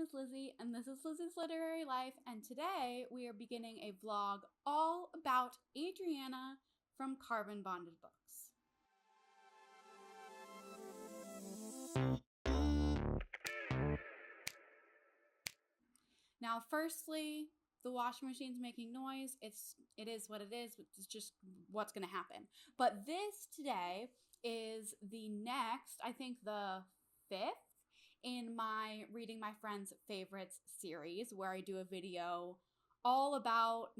is Lizzie, and this is Lizzie's Literary Life, and today we are beginning a vlog all about Adriana from Carbon Bonded Books. Now, firstly, the washing machine's making noise. It is what it is. It's just what's going to happen. But this today is the next, I think the 5th in my Reading My Friends' Favorites series, where I do a video all about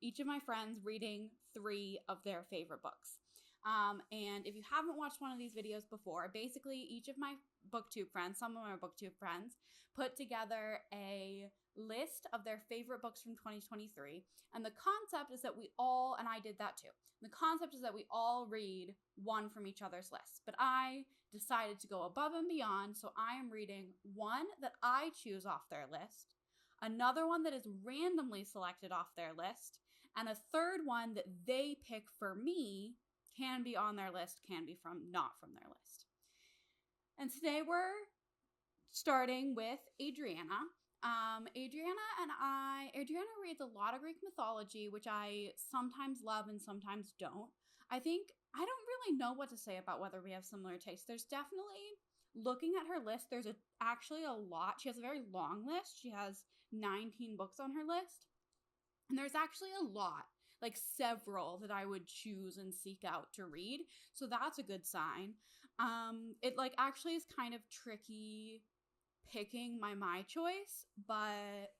each of my friends reading 3 of their favorite books. And if you haven't watched one of these videos before, basically each of my booktube friends, some of my booktube friends, put together a list of their favorite books from 2023. And the concept is that we all, and I did that too, the concept is that we all read one from each other's lists. But I decided to go above and beyond, so I am reading one that I choose off their list, another one that is randomly selected off their list, and a third one that they pick for me, can be on their list, can be not from their list. And today we're starting with Adriana. Adriana reads a lot of Greek mythology, which I sometimes love and sometimes don't. I don't really know what to say about whether we have similar tastes. There's definitely, looking at her list, there's actually a lot. She has a very long list. She has 19 books on her list. And there's actually a lot, like several that I would choose and seek out to read. So that's a good sign. It actually is kind of tricky picking my choice, but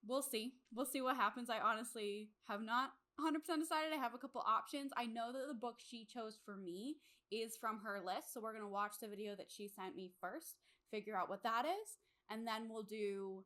we'll see. We'll see what happens. I honestly have not 100% decided. I have a couple options. I know that the book she chose for me is from her list, so we're going to watch the video that she sent me first, figure out what that is, and then we'll do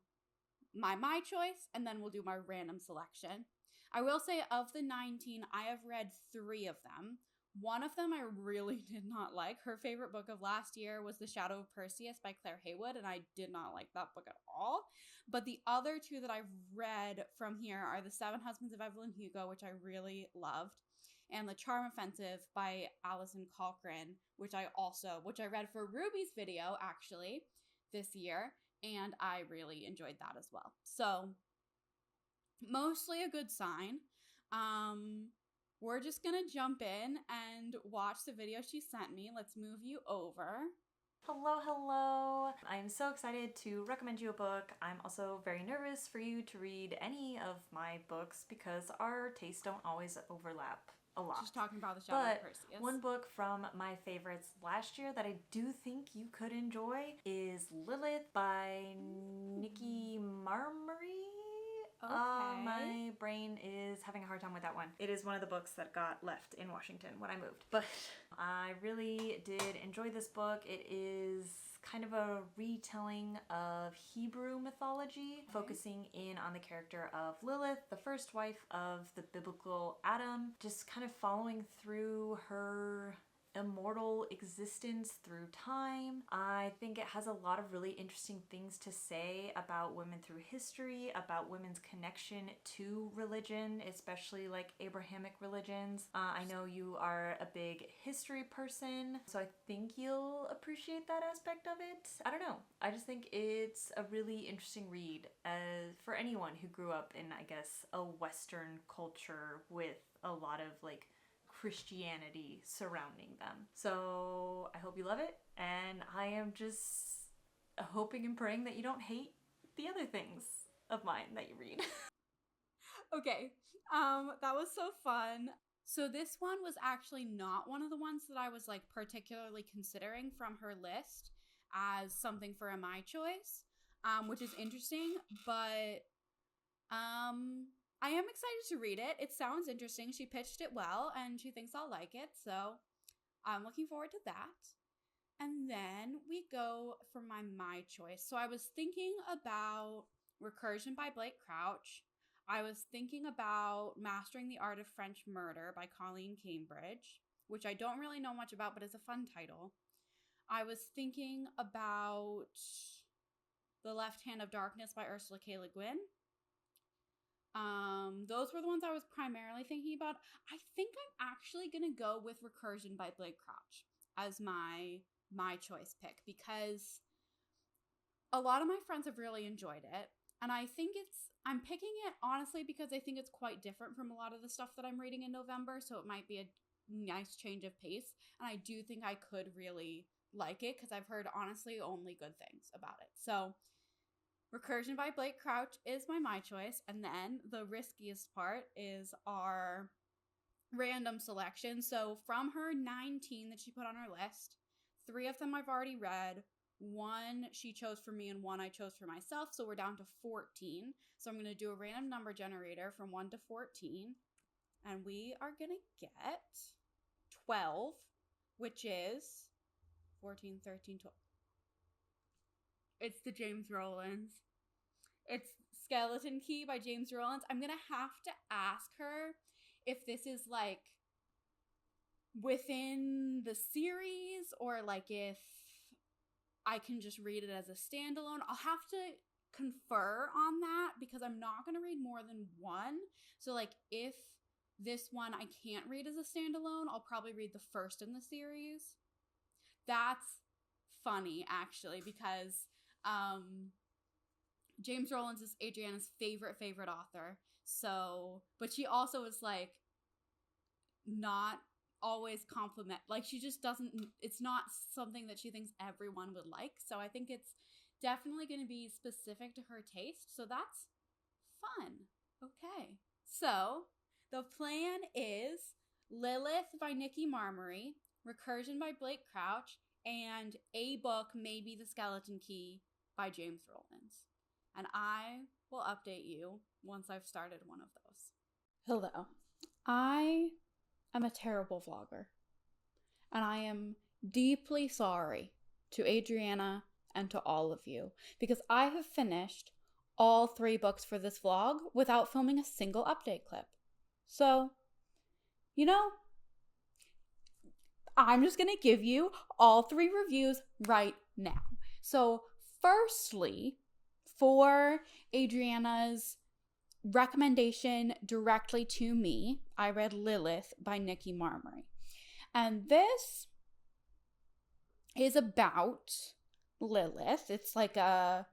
my choice, and then we'll do my random selection. I will say, of the 19, I have read 3 of them. One of them I really did not like. Her favorite book of last year was The Shadow of Perseus by Claire Haywood, and I did not like that book at all. But the other 2 that I've read from here are The 7 Husbands of Evelyn Hugo, which I really loved, and The Charm Offensive by Alison Cochrane, which I read for Ruby's video, actually, this year, and I really enjoyed that as well. So, mostly a good sign. We're just gonna jump in and watch the video she sent me. Let's move you over. Hello. I'm so excited to recommend you a book. I'm also very nervous for you to read any of my books because our tastes don't always overlap a lot. She's talking about The Shadow of Perseus. One book from my favorites last year that I do think you could enjoy is Lilith by Nikki Marmory. Okay. My brain is having a hard time with that one. It is one of the books that got left in Washington when I moved. But I really did enjoy this book. It is kind of a retelling of Hebrew mythology, focusing in on the character of Lilith, the first wife of the biblical Adam, just kind of following through her immortal existence through time. I think it has a lot of really interesting things to say about women through history, about women's connection to religion, especially like Abrahamic religions. I know you are a big history person, so I think you'll appreciate that aspect of it. I don't know. I just think it's a really interesting read for anyone who grew up in, I guess, a Western culture with a lot of like Christianity surrounding them. So I hope you love it, and I am just hoping and praying that you don't hate the other things of mine that you read. Okay, that was so fun. So this one was actually not one of the ones that I was like particularly considering from her list as something for my choice, which is interesting, but I am excited to read it. It sounds interesting. She pitched it well, and she thinks I'll like it, so I'm looking forward to that. And then we go for my choice. So I was thinking about Recursion by Blake Crouch. I was thinking about Mastering the Art of French Murder by Colleen Cambridge, which I don't really know much about, but it's a fun title. I was thinking about The Left Hand of Darkness by Ursula K. Le Guin. Those were the ones I was primarily thinking about. I think I'm actually gonna go with Recursion by Blake Crouch as my choice pick, because a lot of my friends have really enjoyed it. And I think I'm picking it honestly because I think it's quite different from a lot of the stuff that I'm reading in November. So it might be a nice change of pace. And I do think I could really like it because I've heard honestly only good things about it. So Recursion by Blake Crouch is my choice. And then the riskiest part is our random selection. So from her 19 that she put on her list, 3 of them I've already read. 1 she chose for me and 1 I chose for myself. So we're down to 14. So I'm going to do a random number generator from 1 to 14. And we are going to get 12, which is 14, 13, 12. It's the James Rowlands. It's Skeleton Key by James Rowlands. I'm going to have to ask her if this is like within the series or like if I can just read it as a standalone. I'll have to confer on that because I'm not going to read more than 1. So like if this one I can't read as a standalone, I'll probably read the first in the series. That's funny actually because James Rowlands is Adriana's favorite author. So, but she also is like not always compliment, like she just doesn't, it's not something that she thinks everyone would like. So I think it's definitely going to be specific to her taste. So that's fun. Okay. So the plan is Lilith by Nikki Marmory, Recursion by Blake Crouch, and a book, maybe The Skeleton Key by James Rowlands. And I will update you once I've started one of those. Hello. I'm a terrible vlogger. And I am deeply sorry to Adriana and to all of you because I have finished all 3 books for this vlog without filming a single update clip. So, you know, I'm just going to give you all 3 reviews right now. So, firstly, for Adriana's recommendation directly to me, I read Lilith by Nikki Marmory. And this is about Lilith. It's like a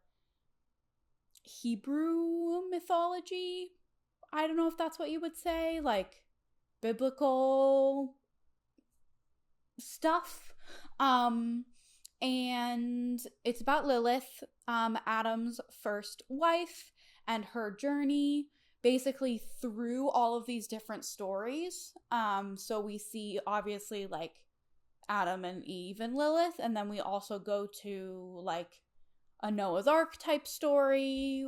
Hebrew mythology. I don't know if that's what you would say, like biblical stuff. And it's about Lilith, Adam's first wife, and her journey basically through all of these different stories. So we see obviously like Adam and Eve and Lilith, and then we also go to like a Noah's Ark type story,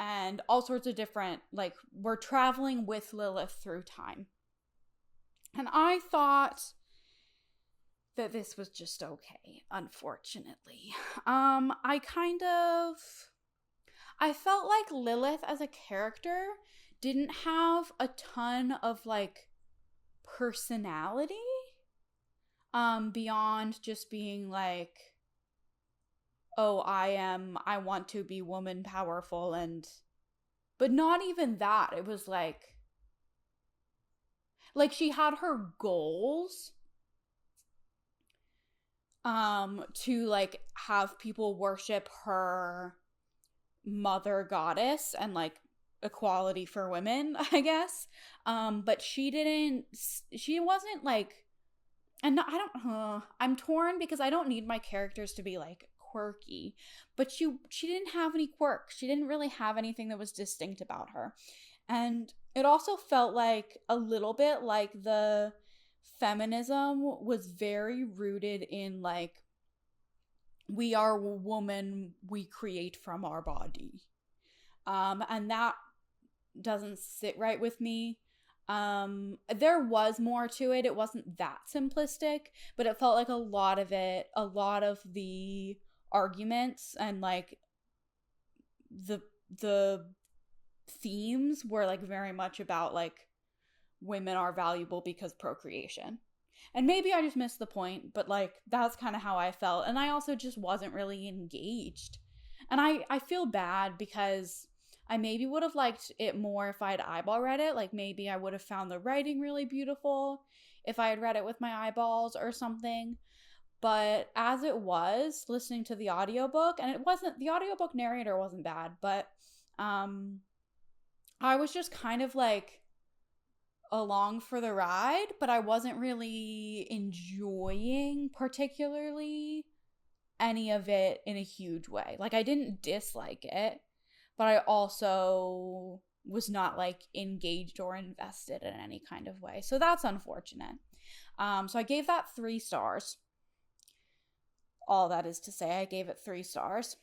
and all sorts of different, like we're traveling with Lilith through time. And I thought that this was just okay, unfortunately. I felt like Lilith as a character didn't have a ton of like personality, beyond just being like, oh, I want to be woman powerful, but not even that. It was like she had her goals, to like have people worship her mother goddess and like equality for women, I guess. But she wasn't like, and I'm torn because I don't need my characters to be like quirky, but she didn't have any quirks. She didn't really have anything that was distinct about her. And it also felt like a little bit like the feminism was very rooted in like, we are a woman, we create from our body. And that doesn't sit right with me. There was more to it. It wasn't that simplistic, but it felt like a lot of the arguments and like the themes were like very much about like women are valuable because procreation. And maybe I just missed the point, but like that's kind of how I felt. And I also just wasn't really engaged. And I feel bad because I maybe would have liked it more if I'd eyeball read it. Like maybe I would have found the writing really beautiful if I had read it with my eyeballs or something. But as it was, listening to the audiobook, and the audiobook narrator wasn't bad, but I was just kind of like along for the ride, but I wasn't really enjoying particularly any of it in a huge way. Like, I didn't dislike it, but I also was not like engaged or invested in any kind of way. So that's unfortunate. So I gave that 3 stars. All that is to say, I gave it 3 stars.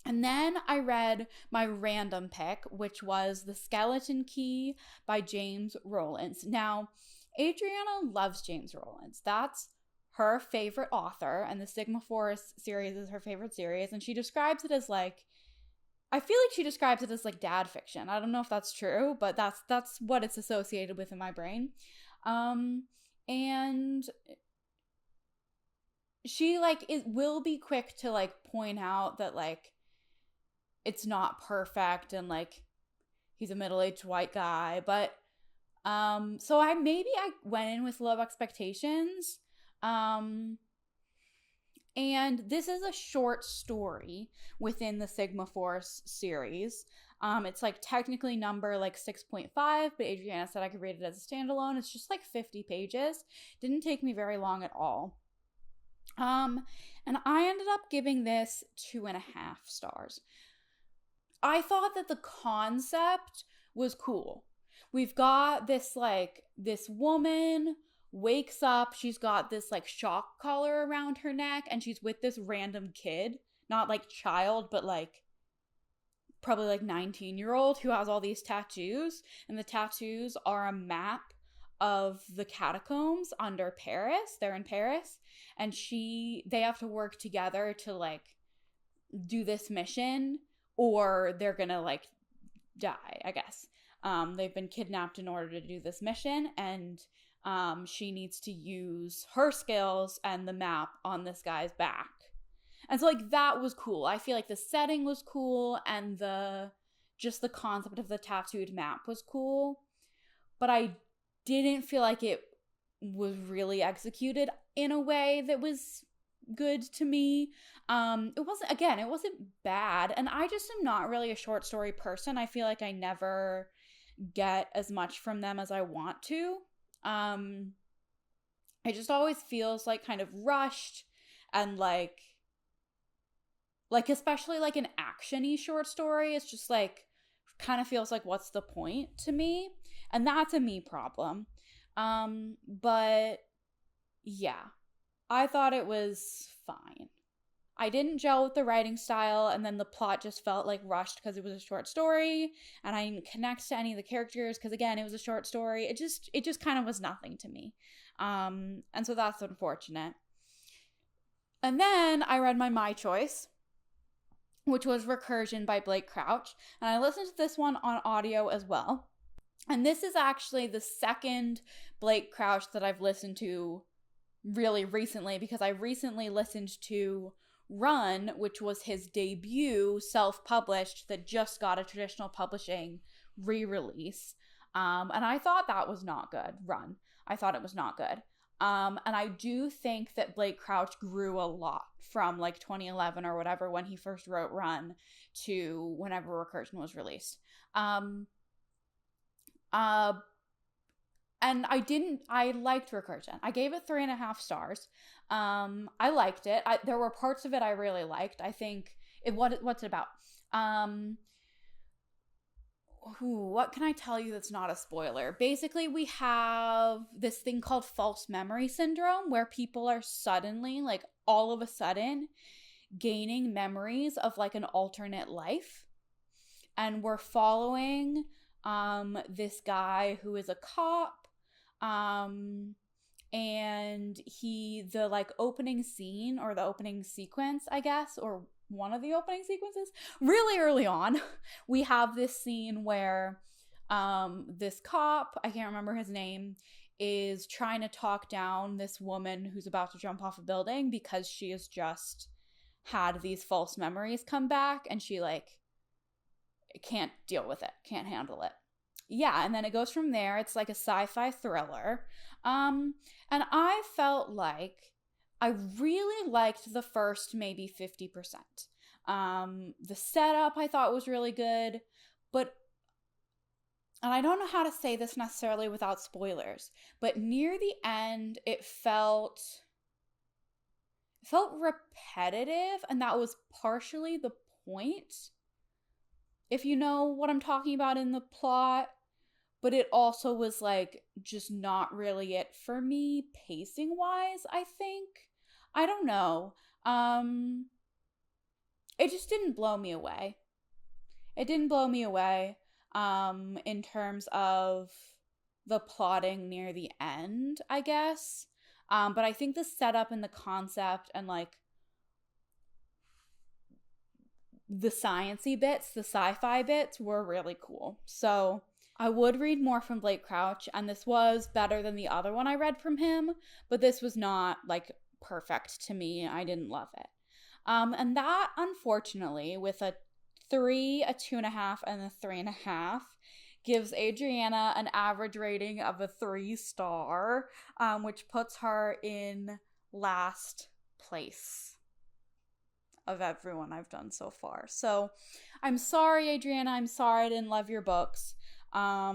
And then I read my random pick, which was The Skeleton Key by James Rowlands. Now, Adriana loves James Rowlands. That's her favorite author, and the Sigma Force series is her favorite series, and she describes it as like, I feel like she describes it as like dad fiction. I don't know if that's true, but that's what it's associated with in my brain. And she like will be quick to like point out that like it's not perfect and like he's a middle-aged white guy, but so I went in with low expectations. And this is a short story within the Sigma Force series. It's like technically number like 6.5, but Adriana said I could read it as a standalone. It's just like 50 pages. Didn't take me very long at all. And I ended up giving this 2.5 stars. I thought that the concept was cool. We've got this woman wakes up, she's got this like shock collar around her neck, and she's with this random kid, not like child, but like probably like 19-year-old who has all these tattoos, and the tattoos are a map of the catacombs under Paris. They're in Paris, and they have to work together to like do this mission, or they're gonna like die, I guess. They've been kidnapped in order to do this mission, and she needs to use her skills and the map on this guy's back. And so like that was cool. I feel like the setting was cool, and the concept of the tattooed map was cool, but I didn't feel like it was really executed in a way that was good to me. It wasn't bad, and I just am not really a short story person. I feel like I never get as much from them as I want to. It just always feels like kind of rushed, and like especially like an action-y short story, it's just like kind of feels like, what's the point to me? And that's a me problem. But yeah, I thought it was fine. I didn't gel with the writing style, and then the plot just felt like rushed because it was a short story, and I didn't connect to any of the characters because again, it was a short story. It just kind of was nothing to me. And so that's unfortunate. And then I read my choice, which was Recursion by Blake Crouch, and I listened to this one on audio as well. And this is actually the second Blake Crouch that I've listened to really recently, because I recently listened to Run, which was his debut self-published that just got a traditional publishing re-release. And I thought that was not good. Run. I thought it was not good. And I do think that Blake Crouch grew a lot from like 2011 or whatever when he first wrote Run to whenever Recursion was released. And I liked Recursion. I gave it 3.5 stars. I liked it. There were parts of it I really liked. I think what's it about? What can I tell you that's not a spoiler? Basically, we have this thing called false memory syndrome, where people are suddenly, like all of a sudden, gaining memories of like an alternate life. And we're following this guy who is a cop, and the like opening scene, or the opening sequence, I guess, or one of the opening sequences, really early on, we have this scene where this cop, I can't remember his name, is trying to talk down this woman who's about to jump off a building because she has just had these false memories come back, and she like can't deal with it, can't handle it. yeah, and then it goes from there. It's like a sci-fi thriller. And I felt like I really liked the first maybe 50%. The setup I thought was really good, but and I don't know how to say this necessarily without spoilers, but near the end it felt repetitive, and that was partially the point. If you know what I'm talking about in the plot, but it also was like just not really it for me pacing wise, I think. I don't know. It just didn't blow me away. It didn't blow me away in terms of the plotting near the end, I guess. But I think the setup and the concept and like the sciencey bits, the sci-fi bits were really cool. So I would read more from Blake Crouch, and this was better than the other one I read from him, but this was not like perfect to me. I didn't love it. And that, unfortunately, with a 3, a 2.5, and a 3.5, gives Adriana an average rating of a 3-star, which puts her in last place of everyone I've done so far. So I'm sorry, Adriana. I'm sorry I didn't love your books. I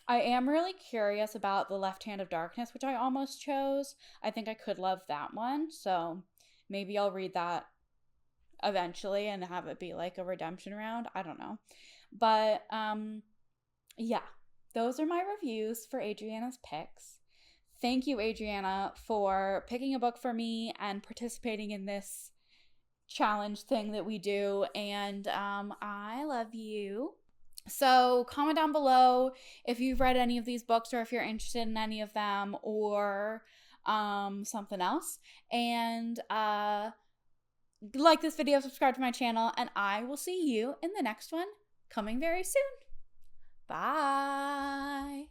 am really curious about The Left Hand of Darkness, which I almost chose. I think I could love that one. So maybe I'll read that eventually and have it be like a redemption round. I don't know. But yeah, those are my reviews for Adriana's picks. Thank you, Adriana, for picking a book for me and participating in this challenge thing that we do. And I love you. So comment down below if you've read any of these books or if you're interested in any of them or something else. And like this video, subscribe to my channel, and I will see you in the next one coming very soon. Bye.